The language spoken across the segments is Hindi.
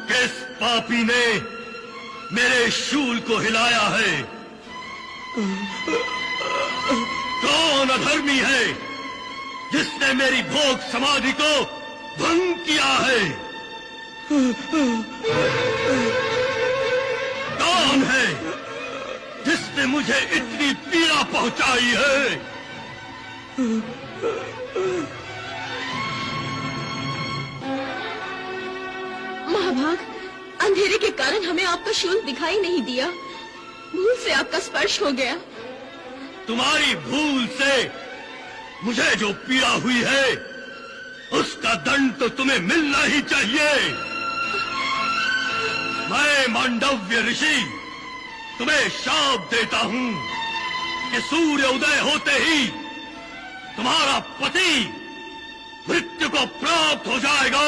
किस पापी ने मेरे शूल को हिलाया है? कौन अधर्मी है जिसने मेरी भोग समाधि को भंग किया है? कौन है जिसने मुझे इतनी पीड़ा पहुंचाई है? महाभाग, अंधेरे के कारण हमें आपका शूल दिखाई नहीं दिया। भूल से आपका स्पर्श हो गया। तुम्हारी भूल से मुझे जो पीड़ा हुई है उसका दंड तो तुम्हें मिलना ही चाहिए। मैं मांडव्य ऋषि तुम्हें शाप देता हूं कि सूर्य उदय होते ही तुम्हारा पति मृत्यु को प्राप्त हो जाएगा।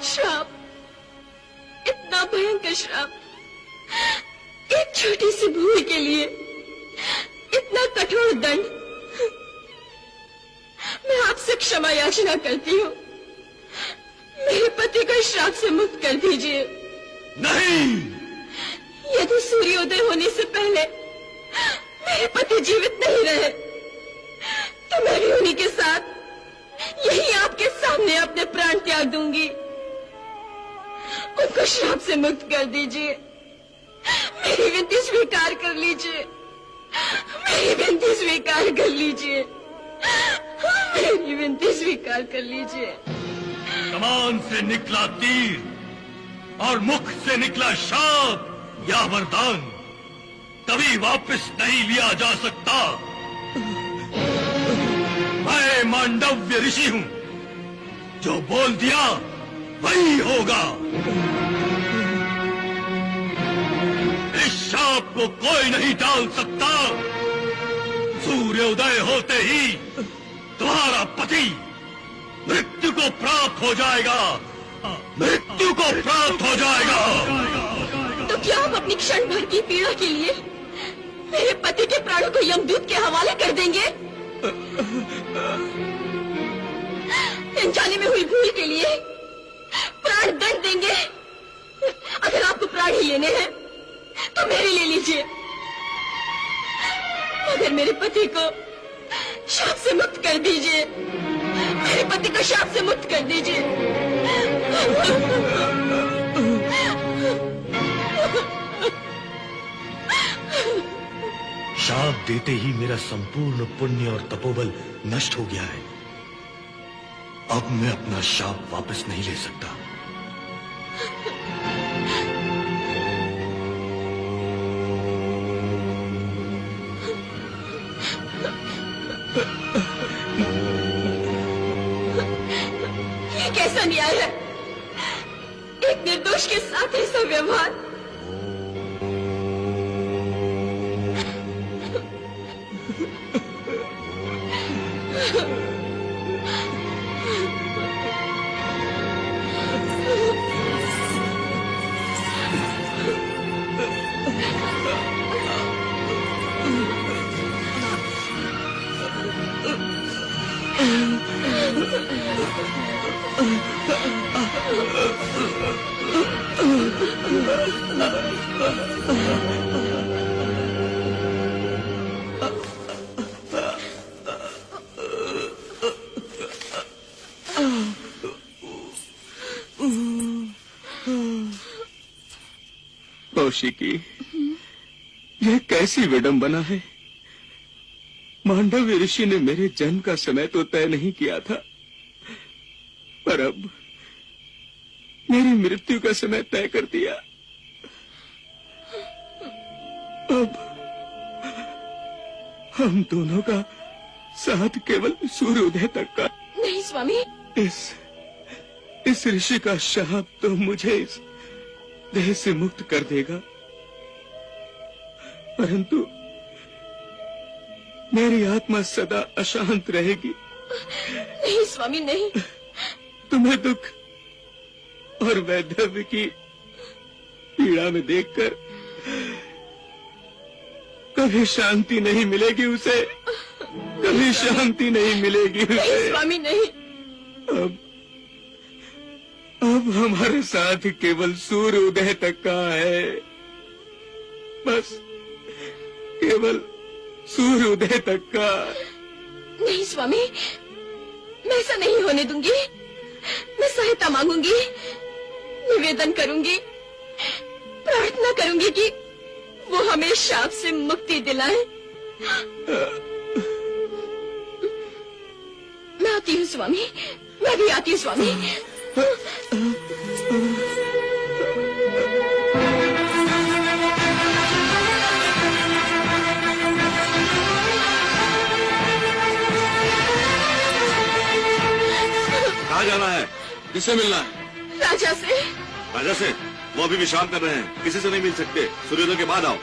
श्राप, इतना भयंकर श्राप, एक छोटी सी भूल के लिए इतना कठोर दंड। मैं आपसे क्षमा याचना करती हूँ। मेरे पति को श्राप से मुक्त कर दीजिए। नहीं, यदि सूर्योदय होने से पहले मेरे पति जीवित नहीं रहे तो मैं भी उन्हीं के साथ यही आपके सामने अपने प्राण त्याग दूंगी। उनको श्राप से मुक्त कर दीजिए। मेरी विनती स्वीकार कर लीजिए। मेरी विनती स्वीकार कर लीजिए। मेरी विनती स्वीकार कर लीजिए। कमान से निकला तीर और मुख से निकला शाप या वरदान कभी वापस नहीं लिया जा सकता। मैं मांडव्य ऋषि हूं, जो बोल दिया वही होगा। इस शाप को कोई नहीं टाल सकता। सूर्योदय होते ही तुम्हारा पति मृत्यु को प्राप्त हो जाएगा। मृत्यु को प्राप्त हो जाएगा। तो क्या आप अपनी क्षण भर की पीड़ा के लिए मेरे पति के प्राणों को यमदूत के हवाले कर देंगे? अनजाने में हुई भूल के लिए प्राण दंड देंगे? अगर आपको प्राण ही लेने हैं तो मेरे ले लीजिए, मगर मेरे पति को शाप से मुक्त कर दीजिए। मेरे पति को शाप से मुक्त कर दीजिए। शाप देते ही मेरा संपूर्ण पुण्य और तपोबल नष्ट हो गया है। अब मैं अपना शाप वापस नहीं ले सकता। ये कैसा न्याय है? एक निर्दोष के साथ ऐसा व्यवहार। कौशिकी, यह कैसी विडंबना है। मांडव्य ऋषि ने मेरे जन्म का समय तो तय नहीं किया था, पर अब मेरी मृत्यु का समय तय कर दिया। हम दोनों का साथ केवल सूर्योदय तक का। नहीं स्वामी। इस ऋषि का शाप तो मुझे इस देह से मुक्त कर देगा, परंतु मेरी आत्मा सदा अशांत रहेगी। नहीं स्वामी नहीं। तुम्हें दुख और वैधव्य की पीड़ा में देखकर कभी शांति नहीं मिलेगी उसे, कभी शांति नहीं मिलेगी उसे। नहीं स्वामी नहीं। अब हमारे साथ केवल सूर्योदय तक का है, बस केवल सूर्योदय तक का। नहीं स्वामी, मैं ऐसा नहीं होने दूंगी। मैं सहायता मांगूंगी, निवेदन करूंगी, प्रार्थना करूंगी कि वो हमें शाप से मुक्ति दिलाए। मैं आती हूँ स्वामी, मैं भी आती हूँ स्वामी। कहाँ जाना है? किससे मिलना है? राजा से। राजा से? वो अभी विश्राम कर रहे हैं, किसी से नहीं मिल सकते। सूर्योदय के बाद आओ।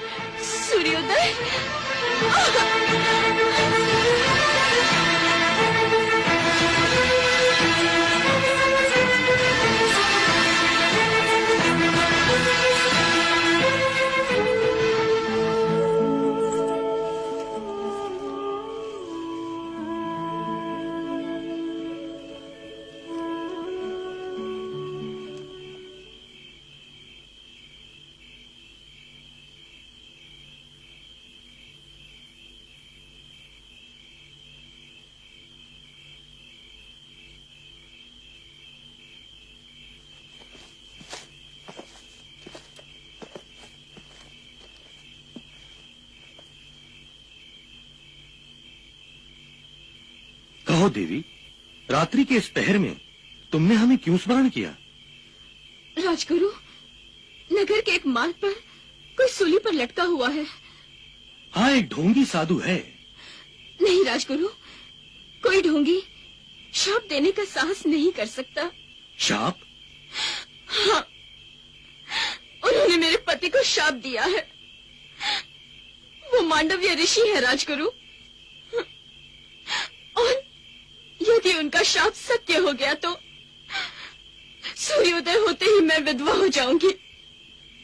सूर्योदय? कहो देवी, रात्रि के इस पहर में तुमने हमें क्यों स्मरण किया? राजगुरु, नगर के एक मार्ग पर कोई सूली पर लटका हुआ है। हाँ, एक ढोंगी साधु है। नहीं राजगुरु, कोई ढोंगी शाप देने का साहस नहीं कर सकता। शाप? हाँ, उन्होंने मेरे पति को शाप दिया है। वो मांडव्य ऋषि है राजगुरु, और यदि उनका शाप सत्य हो गया तो सूर्योदय होते ही मैं विधवा हो जाऊंगी।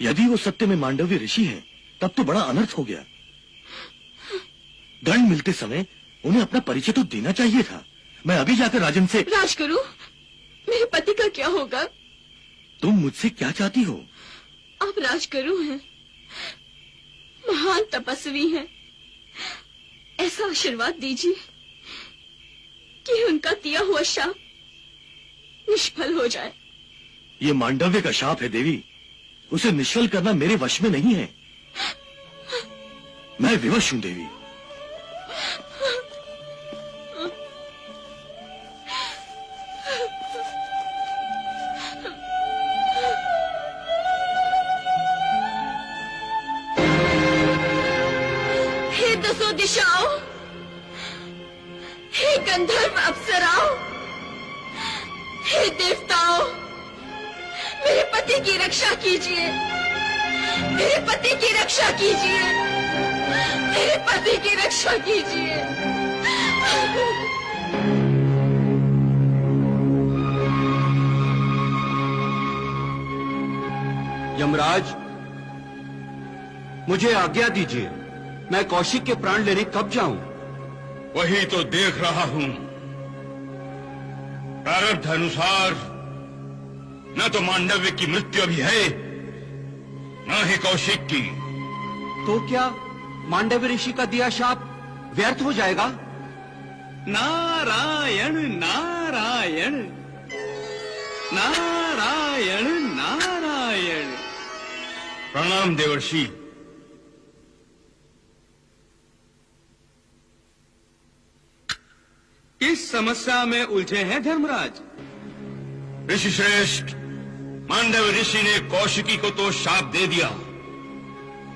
यदि वो सत्य में मांडव्य ऋषि हैं, तब तो बड़ा अनर्थ हो गया। दंड मिलते समय उन्हें अपना परिचय तो देना चाहिए था। मैं अभी जाकर राजन से। राजगुरु, मेरे पति का क्या होगा? तुम मुझसे क्या चाहती हो? आप राजगुरु हैं, महान तपस्वी हैं, ऐसा आशीर्वाद दीजिए कि उनका दिया हुआ शाप निष्फल हो जाए। ये मांडव्य का शाप है देवी, उसे निष्फल करना मेरे वश में नहीं है। मैं विवश हूं देवी। हे दसों दिशाओं, हे गंधर्व अप्सराओं, हे देवताओं, मेरे पति की रक्षा कीजिए, मेरे पति की रक्षा कीजिए, मेरे पति की रक्षा कीजिए। यमराज, मुझे आज्ञा दीजिए, मैं कौशिक के प्राण लेने कब जाऊं? वही तो देख रहा हूं। प्रारब्ध अनुसार न तो मांडव्य की मृत्यु अभी है, न ही कौशिक की। तो क्या मांडव्य ऋषि का दिया शाप व्यर्थ हो जाएगा? नारायण नारायण नारायण नारायण। प्रणाम देवर्षि। किस समस्या में उलझे हैं धर्मराज? ऋषि श्रेष्ठ, मांडव ऋषि ने कौशिकी को तो शाप दे दिया,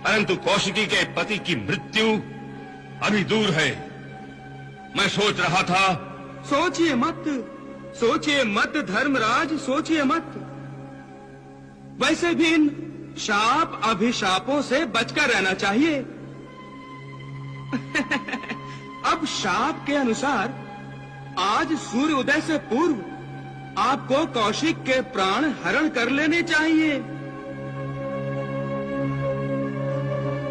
परंतु कौशिकी के पति की मृत्यु अभी दूर है। मैं सोच रहा था। सोचिए मत धर्मराज, सोचिए मत। वैसे भी इन शाप अभिशापों से बचकर रहना चाहिए। अब शाप के अनुसार आज सूर्य उदय से पूर्व आपको कौशिक के प्राण हरण कर लेने चाहिए।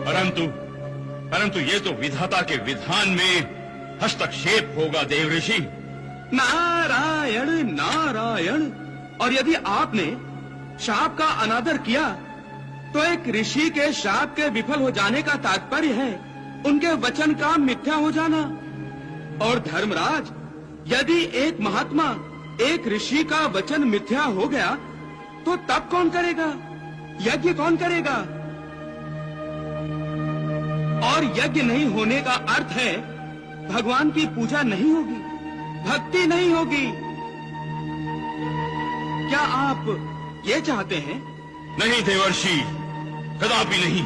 परंतु ये तो विधाता के विधान में हस्तक्षेप होगा देव ऋषि। नारायण नारायण। और यदि आपने शाप का अनादर किया तो एक ऋषि के शाप के विफल हो जाने का तात्पर्य है उनके वचन का मिथ्या हो जाना। और धर्मराज, यदि एक महात्मा एक ऋषि का वचन मिथ्या हो गया तो तब कौन करेगा? यज्ञ कौन करेगा? और यज्ञ नहीं होने का अर्थ है भगवान की पूजा नहीं होगी, भक्ति नहीं होगी। क्या आप ये चाहते हैं? नहीं देवर्षि, कदापि नहीं।